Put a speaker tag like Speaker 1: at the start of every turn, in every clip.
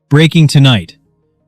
Speaker 1: Breaking tonight,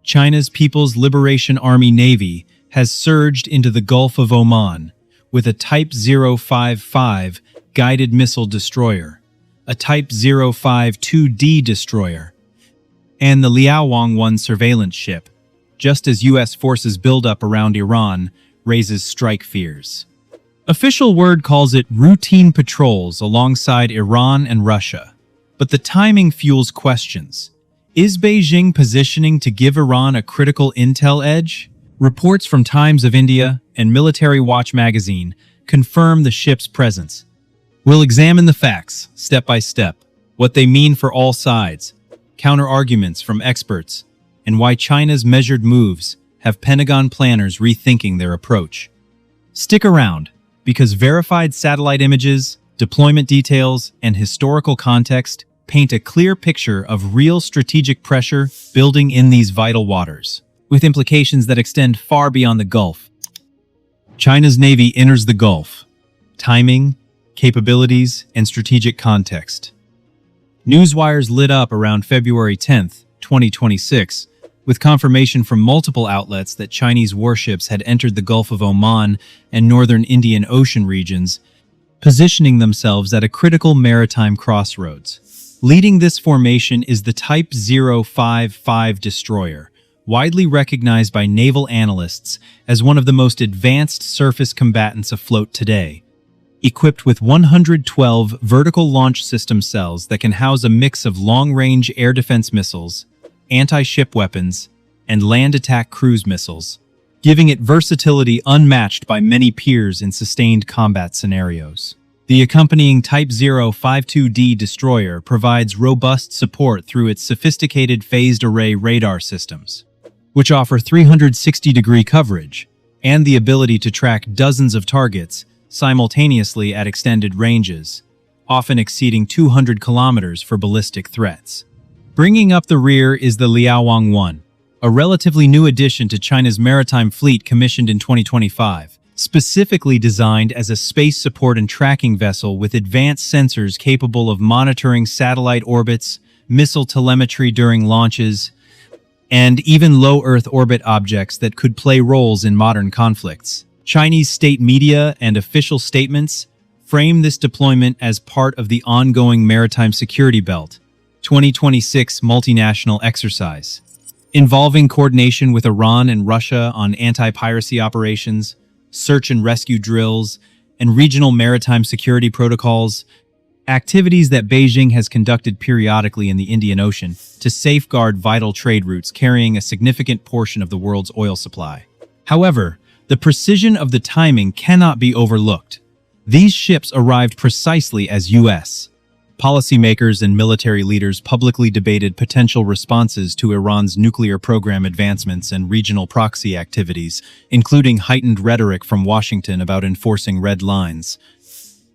Speaker 1: China's People's Liberation Army Navy has surged into the Gulf of Oman with a Type 055 guided missile destroyer, a Type 052D destroyer, and the Liaowang-1 surveillance ship, just as U.S. forces buildup around Iran raises strike fears. Official word calls it routine patrols alongside Iran and Russia, but the timing fuels questions. Is Beijing positioning to give Iran a critical intel edge? Reports from Times of India and Military Watch magazine confirm the ship's presence. We'll examine the facts, step by step, what they mean for all sides, counter-arguments from experts, and why China's measured moves have Pentagon planners rethinking their approach. Stick around, because verified satellite images, deployment details, and historical context paint a clear picture of real strategic pressure building in these vital waters, with implications that extend far beyond the Gulf. China's Navy enters the Gulf. Timing, capabilities, and strategic context. Newswires lit up around February 10, 2026, with confirmation from multiple outlets that Chinese warships had entered the Gulf of Oman and northern Indian Ocean regions, positioning themselves at a critical maritime crossroads. Leading this formation is the Type 055 destroyer, widely recognized by naval analysts as one of the most advanced surface combatants afloat today. Equipped with 112 vertical launch system cells that can house a mix of long-range air defense missiles, anti-ship weapons, and land attack cruise missiles, giving it versatility unmatched by many peers in sustained combat scenarios. The accompanying Type 052D destroyer provides robust support through its sophisticated phased array radar systems, which offer 360-degree coverage and the ability to track dozens of targets simultaneously at extended ranges, often exceeding 200 kilometers for ballistic threats. Bringing up the rear is the Liaowang-1, a relatively new addition to China's maritime fleet commissioned in 2025, specifically designed as a space support and tracking vessel with advanced sensors capable of monitoring satellite orbits, missile telemetry during launches, and even low Earth orbit objects that could play roles in modern conflicts. Chinese state media and official statements frame this deployment as part of the ongoing Maritime Security Belt 2026 multinational exercise, involving coordination with Iran and Russia on anti-piracy operations, search and rescue drills, and regional maritime security protocols, activities that Beijing has conducted periodically in the Indian Ocean to safeguard vital trade routes carrying a significant portion of the world's oil supply. However, the precision of the timing cannot be overlooked. These ships arrived precisely as U.S. policymakers and military leaders publicly debated potential responses to Iran's nuclear program advancements and regional proxy activities, including heightened rhetoric from Washington about enforcing red lines.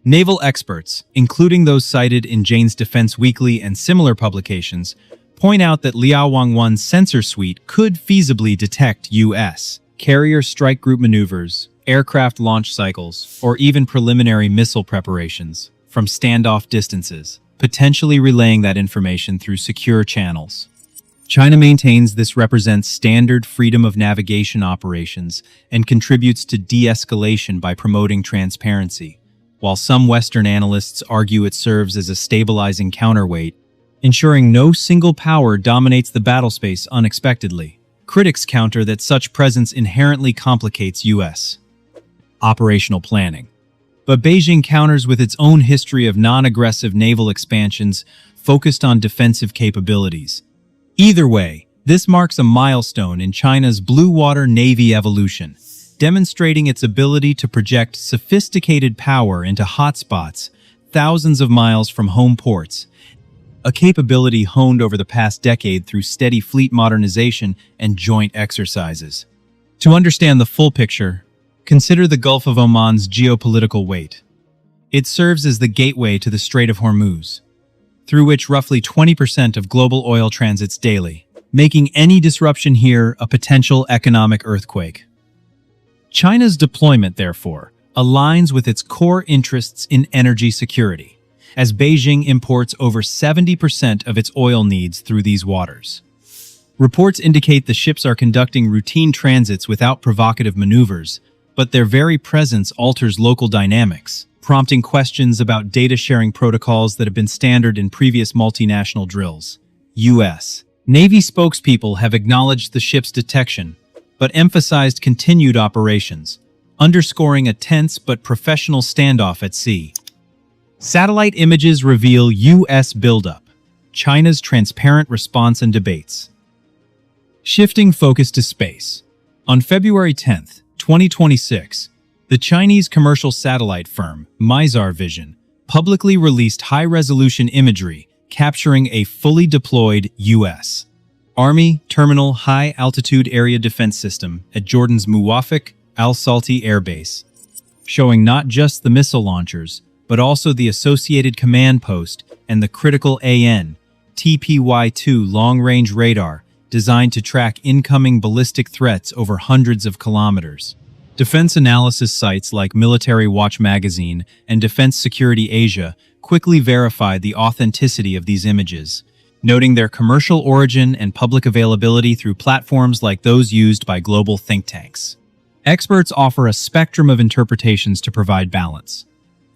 Speaker 1: Naval experts, including those cited in Jane's Defense Weekly and similar publications, point out that Liaowang-1's sensor suite could feasibly detect U.S. carrier strike group maneuvers, aircraft launch cycles, or even preliminary missile preparations from standoff distances, potentially relaying that information through secure channels. China maintains this represents standard freedom of navigation operations and contributes to de-escalation by promoting transparency, while some Western analysts argue it serves as a stabilizing counterweight, ensuring no single power dominates the battlespace unexpectedly. Critics counter that such presence inherently complicates U.S. operational planning. But Beijing counters with its own history of non-aggressive naval expansions focused on defensive capabilities. Either way, this marks a milestone in China's blue water navy evolution, demonstrating its ability to project sophisticated power into hotspots thousands of miles from home ports, a capability honed over the past decade through steady fleet modernization and joint exercises. To understand the full picture, consider the Gulf of Oman's geopolitical weight. It serves as the gateway to the Strait of Hormuz, through which roughly 20% of global oil transits daily, making any disruption here a potential economic earthquake. China's deployment, therefore, aligns with its core interests in energy security, as Beijing imports over 70% of its oil needs through these waters. Reports indicate the ships are conducting routine transits without provocative maneuvers, but their very presence alters local dynamics, prompting questions about data-sharing protocols that have been standard in previous multinational drills. U.S. Navy spokespeople have acknowledged the ship's detection, but emphasized continued operations, underscoring a tense but professional standoff at sea. Satellite images reveal U.S. buildup, China's transparent response and debates. Shifting focus to space. On February 10, 2026, the Chinese commercial satellite firm, Mizar Vision, publicly released high-resolution imagery capturing a fully deployed U.S. Army Terminal High-Altitude Area Defense System at Jordan's Muwafaq al-Salti Air Base, showing not just the missile launchers, but also the associated command post and the critical TPY-2 long-range radar designed to track incoming ballistic threats over hundreds of kilometers. Defense analysis sites like Military Watch Magazine and Defense Security Asia quickly verified the authenticity of these images, noting their commercial origin and public availability through platforms like those used by global think tanks. Experts offer a spectrum of interpretations to provide balance.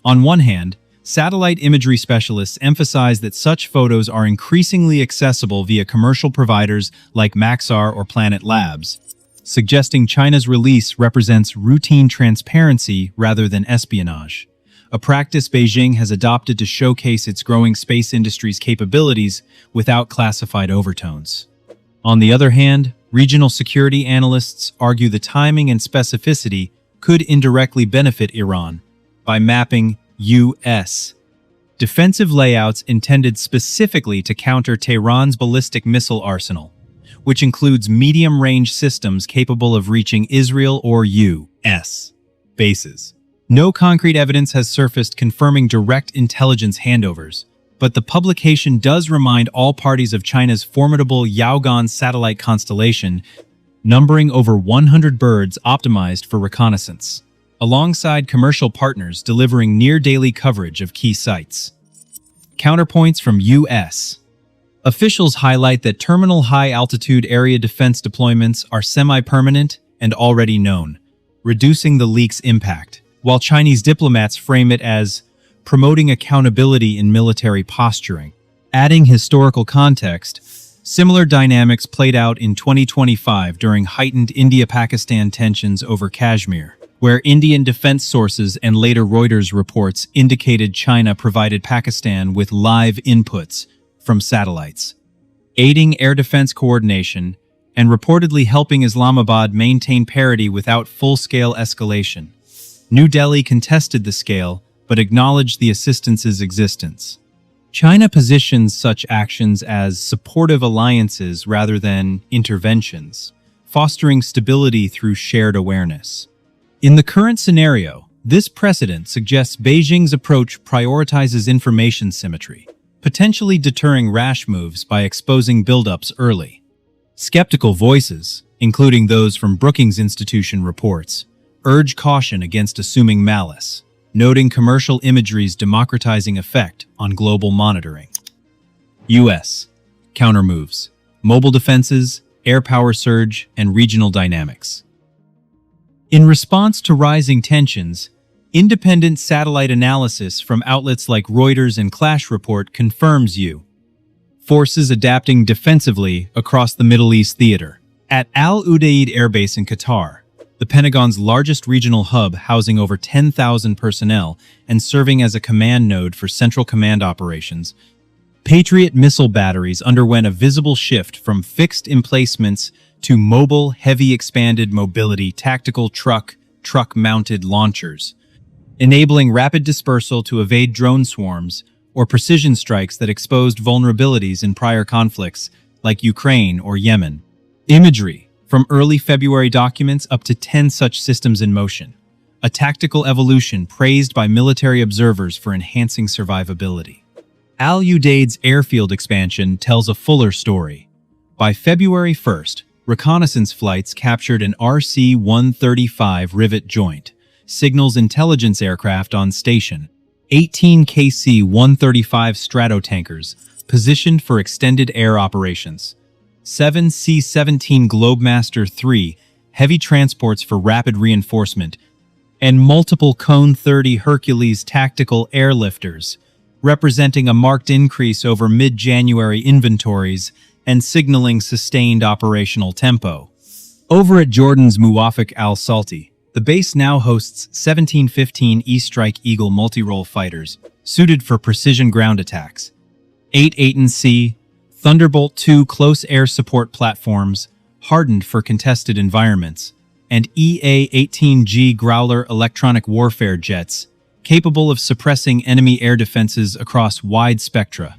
Speaker 1: On one hand, satellite imagery specialists emphasize that such photos are increasingly accessible via commercial providers like Maxar or Planet Labs, suggesting China's release represents routine transparency rather than espionage, a practice Beijing has adopted to showcase its growing space industry's capabilities without classified overtones. On the other hand, regional security analysts argue the timing and specificity could indirectly benefit Iran by mapping U.S. defensive layouts intended specifically to counter Tehran's ballistic missile arsenal, which includes medium-range systems capable of reaching Israel or U.S. bases. No concrete evidence has surfaced confirming direct intelligence handovers, but the publication does remind all parties of China's formidable Yaogan satellite constellation, numbering over 100 birds optimized for reconnaissance, alongside commercial partners delivering near-daily coverage of key sites. Counterpoints from U.S. Officials highlight that terminal high-altitude area defense deployments are semi-permanent and already known, reducing the leak's impact, while Chinese diplomats frame it as promoting accountability in military posturing. Adding historical context, similar dynamics played out in 2025 during heightened India-Pakistan tensions over Kashmir, where Indian defense sources and later Reuters reports indicated China provided Pakistan with live inputs from satellites, aiding air defense coordination and reportedly helping Islamabad maintain parity without full-scale escalation. New Delhi contested the scale, but acknowledged the assistance's existence. China positions such actions as supportive alliances rather than interventions, fostering stability through shared awareness. In the current scenario, this precedent suggests Beijing's approach prioritizes information symmetry, potentially deterring rash moves by exposing buildups early. Skeptical voices, including those from Brookings Institution reports, urge caution against assuming malice, noting commercial imagery's democratizing effect on global monitoring. U.S. Countermoves, mobile defenses, air power surge, and regional dynamics. In response to rising tensions, independent satellite analysis from outlets like Reuters and Clash Report confirms U.S. forces adapting defensively across the Middle East theater. At Al Udeid Air Base in Qatar, the Pentagon's largest regional hub housing over 10,000 personnel and serving as a command node for Central Command operations, Patriot missile batteries underwent a visible shift from fixed emplacements to mobile, heavy expanded mobility tactical truck-mounted launchers, enabling rapid dispersal to evade drone swarms or precision strikes that exposed vulnerabilities in prior conflicts like Ukraine or Yemen. Imagery from early February documents up to 10 such systems in motion, a tactical evolution praised by military observers for enhancing survivability. Al Udeid's airfield expansion tells a fuller story. By February 1st, reconnaissance flights captured an RC-135 rivet joint, signals intelligence aircraft on station, 18 KC-135 Stratotankers positioned for extended air operations, 7 C-17 Globemaster III heavy transports for rapid reinforcement, and multiple Cone 30 Hercules tactical airlifters, representing a marked increase over mid-January inventories and signaling sustained operational tempo. Over at Jordan's Muwafaq al-Salti, the base now hosts 1715 E-Strike Eagle multi-role fighters, suited for precision ground attacks, 8 Aten-C, Thunderbolt II close air support platforms, hardened for contested environments, and EA-18G Growler electronic warfare jets, capable of suppressing enemy air defenses across wide spectra.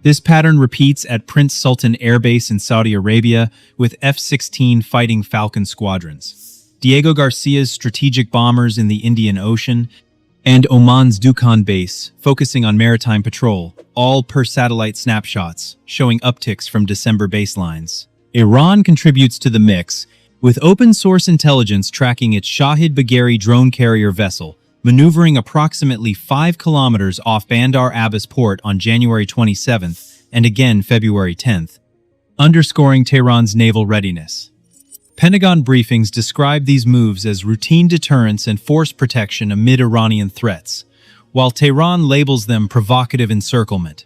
Speaker 1: This pattern repeats at Prince Sultan Air Base in Saudi Arabia with F-16 Fighting Falcon squadrons, Diego Garcia's strategic bombers in the Indian Ocean, and Oman's Dukhan base, focusing on maritime patrol, all per satellite snapshots, showing upticks from December baselines. Iran contributes to the mix, with open-source intelligence tracking its Shahid Bagheri drone carrier vessel, maneuvering approximately 5 kilometers off Bandar Abbas port on January 27th and again February 10th, underscoring Tehran's naval readiness. Pentagon briefings describe these moves as routine deterrence and force protection amid Iranian threats, while Tehran labels them provocative encirclement.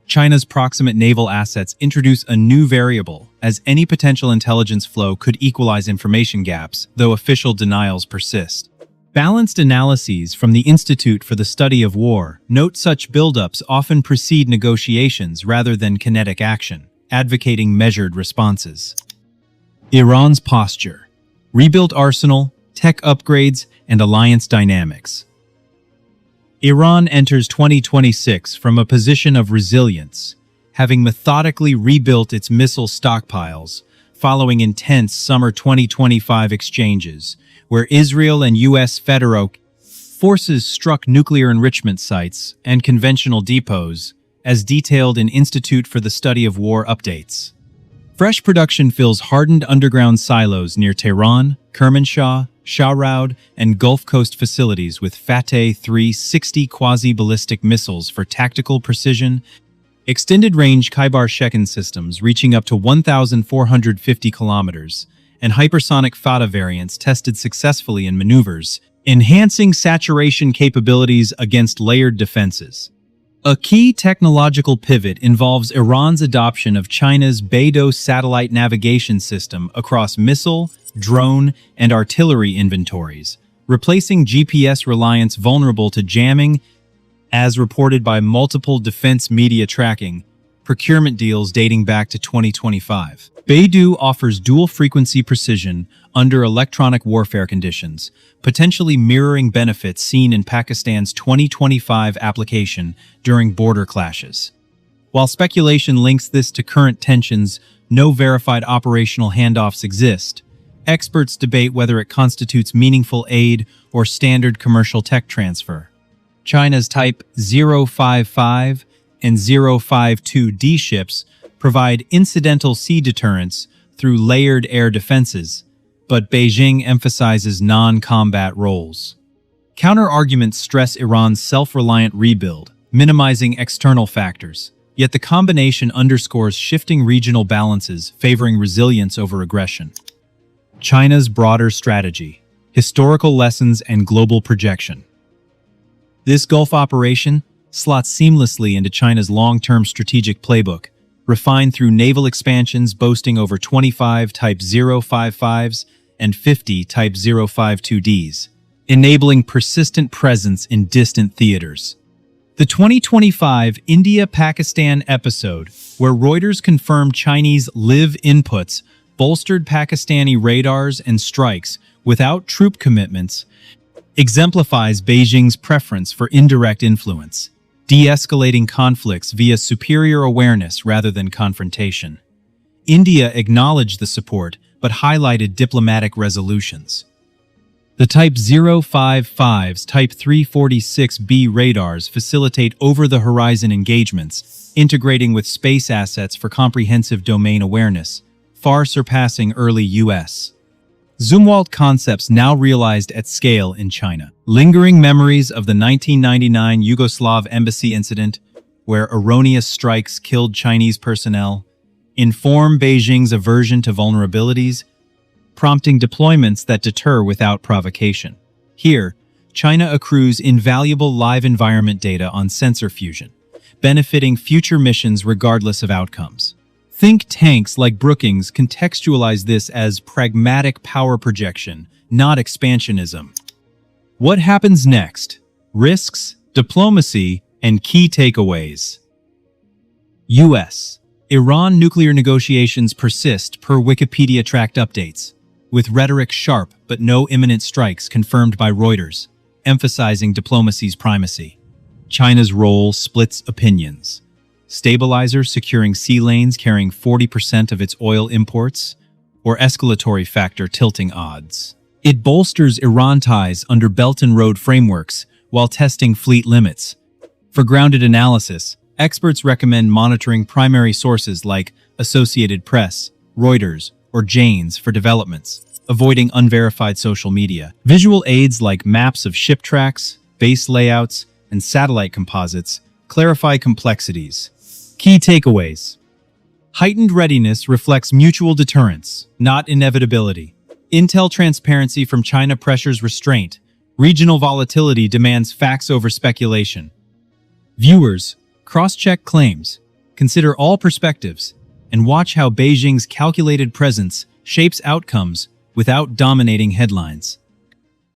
Speaker 1: China's proximate naval assets introduce a new variable, as any potential intelligence flow could equalize information gaps, though official denials persist. Balanced analyses from the Institute for the Study of War note such buildups often precede negotiations rather than kinetic action, advocating measured responses. Iran's posture, rebuilt arsenal, tech upgrades, and alliance dynamics. Iran enters 2026 from a position of resilience, having methodically rebuilt its missile stockpiles following intense summer 2025 exchanges, where Israel and U.S. federal forces struck nuclear enrichment sites and conventional depots, as detailed in Institute for the Study of War updates. Fresh production fills hardened underground silos near Tehran, Kermanshah, Shahroud, and Gulf Coast facilities with Fateh 360 quasi-ballistic missiles for tactical precision, extended-range Khyber-Shekin systems reaching up to 1,450 kilometers, and hypersonic Fateh variants tested successfully in maneuvers, enhancing saturation capabilities against layered defenses. A key technological pivot involves Iran's adoption of China's Beidou satellite navigation system across missile, drone, and artillery inventories, replacing GPS reliance vulnerable to jamming, as reported by multiple defense media tracking procurement deals dating back to 2025. Beidou offers dual-frequency precision under electronic warfare conditions, potentially mirroring benefits seen in Pakistan's 2025 application during border clashes. While speculation links this to current tensions, no verified operational handoffs exist. Experts debate whether it constitutes meaningful aid or standard commercial tech transfer. China's Type 055 and 052D ships provide incidental sea deterrence through layered air defenses, but Beijing emphasizes non-combat roles. Counter-arguments stress Iran's self-reliant rebuild, minimizing external factors, yet the combination underscores shifting regional balances favoring resilience over aggression. China's broader strategy, historical lessons, and global projection. This Gulf operation slots seamlessly into China's long-term strategic playbook, refined through naval expansions boasting over 25 Type 055s and 50 Type 052Ds, enabling persistent presence in distant theaters. The 2025 India-Pakistan episode, where Reuters confirmed Chinese live inputs bolstered Pakistani radars and strikes without troop commitments, exemplifies Beijing's preference for indirect influence, de-escalating conflicts via superior awareness rather than confrontation. India acknowledged the support, but highlighted diplomatic resolutions. The Type 055's Type 346B radars facilitate over-the-horizon engagements, integrating with space assets for comprehensive domain awareness, far surpassing early U.S. Zumwalt concepts now realized at scale in China. Lingering memories of the 1999 Yugoslav embassy incident, where erroneous strikes killed Chinese personnel, inform Beijing's aversion to vulnerabilities, prompting deployments that deter without provocation. Here, China accrues invaluable live environment data on sensor fusion, benefiting future missions regardless of outcomes. Think tanks like Brookings contextualize this as pragmatic power projection, not expansionism. What happens next? Risks, diplomacy, and key takeaways. U.S. Iran nuclear negotiations persist per Wikipedia-tracked updates, with rhetoric sharp but no imminent strikes confirmed by Reuters, emphasizing diplomacy's primacy. China's role splits opinions. Stabilizer securing sea lanes carrying 40% of its oil imports, or escalatory factor tilting odds. It bolsters Iran ties under Belt and Road frameworks while testing fleet limits. For grounded analysis, experts recommend monitoring primary sources like Associated Press, Reuters, or Jane's for developments, avoiding unverified social media. Visual aids like maps of ship tracks, base layouts, and satellite composites clarify complexities. Key takeaways. Heightened readiness reflects mutual deterrence, not inevitability. Intel transparency from China pressures restraint. Regional volatility demands facts over speculation. Viewers, cross-check claims, consider all perspectives, and watch how Beijing's calculated presence shapes outcomes without dominating headlines.